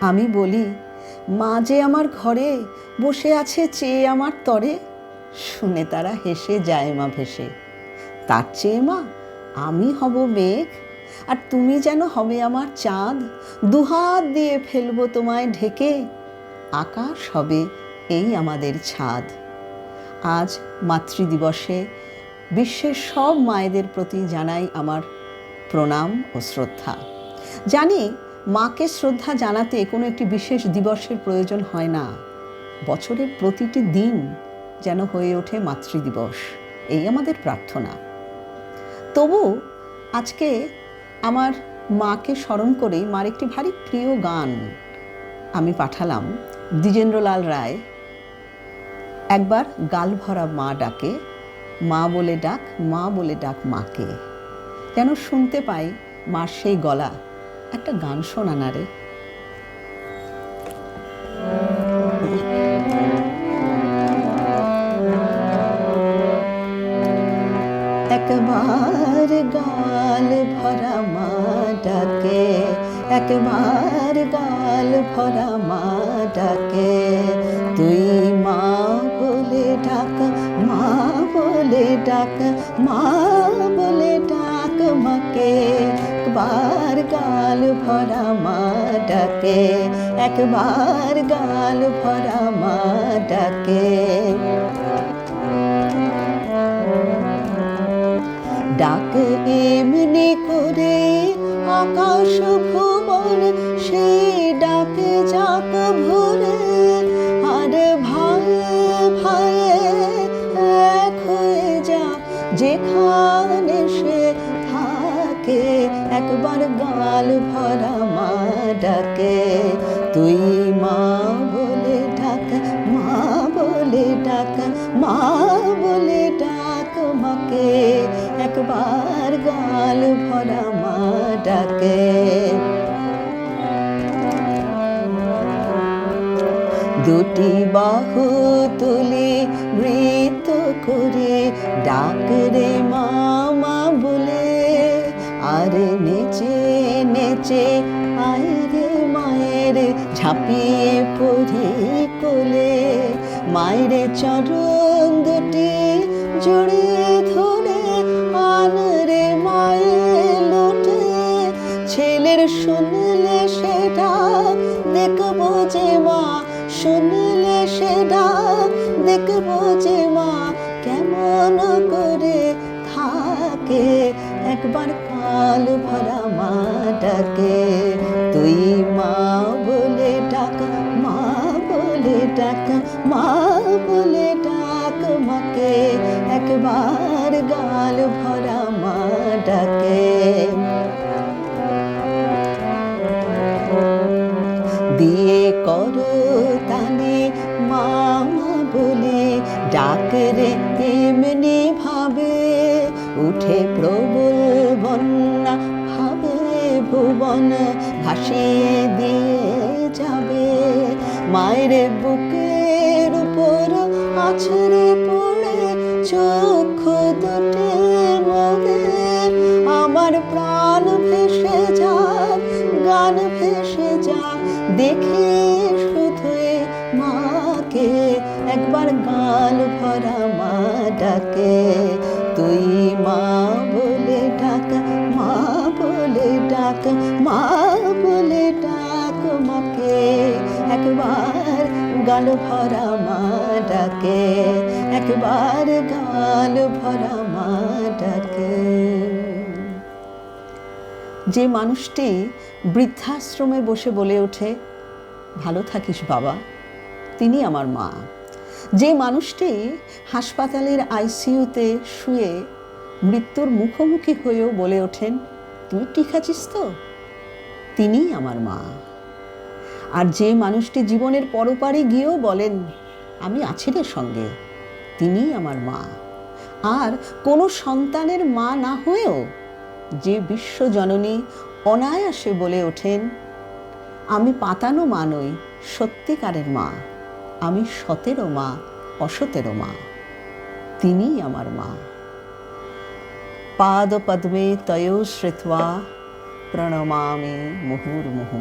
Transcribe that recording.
আমি বলি, মা যে আমার ঘরে বসে আছে চেয়ে আমার তরে। শুনে তারা হেসে যায় মা ভেসে। তার চেয়ে মা আমি হব মেঘ, আর তুমি যেন হবে আমার চাঁদ। দুহাত দিয়ে ফেলবো তোমায় ঢেকে, আকাশ হবে এই আমাদের ছাদ। আজ মাতৃদিবসে বিশ্বের সব মায়েদের প্রতি জানাই আমার প্রণাম ও শ্রদ্ধা। জানি মাকে শ্রদ্ধা জানাতে কোনো একটি বিশেষ দিবসের প্রয়োজন হয় না। বছরের প্রতিটি দিন যেন হয়ে ওঠে মাতৃদিবস, এই আমাদের প্রার্থনা। তবু আজকে আমার মাকে স্মরণ করেই মার একটি ভারী প্রিয় গান আমি পাঠালাম। দ্বিজেন্দ্রলাল রায়, একবার গাল ভরা মা ডাকে, মা বলে ডাক, মা বলে ডাক মাকে। যেন শুনতে পাই মার সেই গলা। একটা গান শোনা না রে। একবার গাল ভরা মা ডাকে, একবার গাল ভরা মা ডাকে, তুই মা বলে ডাক, মা বলে ডাক, মা বলে ডাক মাকে। একবার গাল ভরা মা ডাকে, একবার গাল ভরা মা ডাকে। ডাক এমনি করে আকাশ ভুবন, সেই ডাকে যাক ভরে, আর ভায়ে ভায়ে এক হয়ে যাক যেখানে সে থাকে। একবার গাল ভরা মা ডাকে, তুই মা বলে ডাক, মা বলে ডাক, মা বলে ডাক মাকে। একবার গাল ভরা মা ডাকে। দুটি বাহু তুলে নৃত্য করে ডাক রে মামা বলে, আর নেচে নেচে আয় রে মায়ের ঝাঁপিয়ে পড়ি কোলে। মায়ের চরণ দুটি জড়িয়ে ধরে আন রে মায়ের লোটে। ছেলের শুনলে সেটা দেখবো যে মা, শুনলে সেটা দেখবো যে মা কেমন করে থাকে। একবার গাল ভরা মা ডাকে, তুই মা বলে ডাক, মা বলে ডাক, মা বলে ডাক মাকে। একবার গাল ভরা মা ডাকে। দিয়ে করো তানে মামা বলে ডাক রে এমনি ভাবে, উঠে প্রবল বন্যা ভাবে ভুবন ভাসিয়ে দিয়ে যাবে। মায়ের বুকের উপর আছড়ে পড়ে চক্ষু দুটি মনে, আমার প্রাণ ভেসে যাক, গান ভেসে যাক দেখে শুধু মাকে। একবার গাল ভরা মা ডাকে, তুই মা বলে ডাক, মা বলে ডাক, মা বলে ডাক মাকে। একবার গাল ভরা মা ডাকে, একবার গাল ভরা মা ডাকে। যে মানুষটি বৃদ্ধাশ্রমে বসে বলে ওঠে, ভালো থাকিস বাবা, তিনি আমার মা। যে মানুষটি হাসপাতালের আইসিইউতে শুয়ে মৃত্যুর মুখোমুখি হয়েও বলে ওঠেন, তুই ঠিক আছিস তো, তিনিই আমার মা। আর যে মানুষটি জীবনের পরপারে গিয়েও বলেন, আমি আছি রে সঙ্গে, তিনিই আমার মা। আর কোনো সন্তানের মা না হয়েও যে বিশ্বজননী অনায়াসে বলে ওঠেন, আমি পাতানো মা নই, সত্যিকারের মা, আমি সতেরো মা, অসতেরো মা, তিনিই আমার মা। পাদ পদ্মে তয়ো শ্রিত্বা প্রণমামি মুহুর্মুহু।